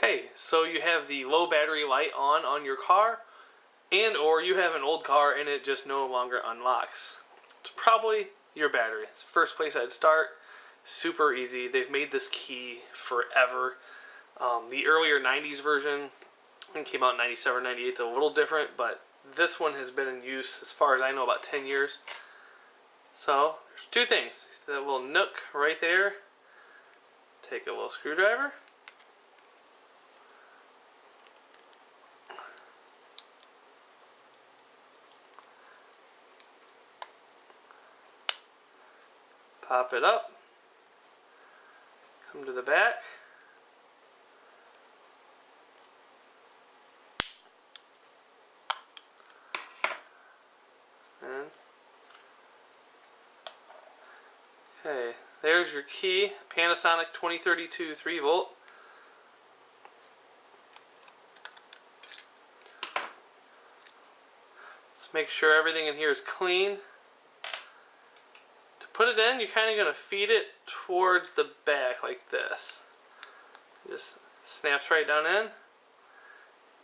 Okay, so you have the low battery light on your car, and or you have an old car and it just no longer unlocks. It's probably your battery. It's the first place I'd start. Super easy. They've made this key forever. The earlier 90s version came out in 97, 98. It's a little different, but this one has been in use, as far as I know, about 10 years. So, there's two things. That little nook right there. Take a little screwdriver. Pop it up. Come to the back. And okay, there's your key. Panasonic 2032 3-volt. Let's make sure everything in here is clean. To put it in, you're kind of going to feed it towards the back like this. It just snaps right down in.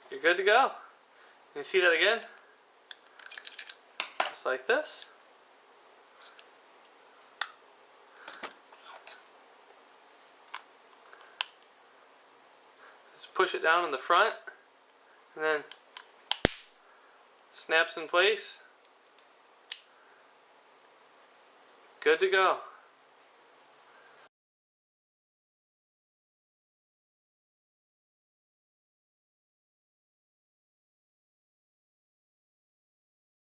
You're good to go. You can see that again. Just like this. Just push it down in the front and then snaps in place. Good to go.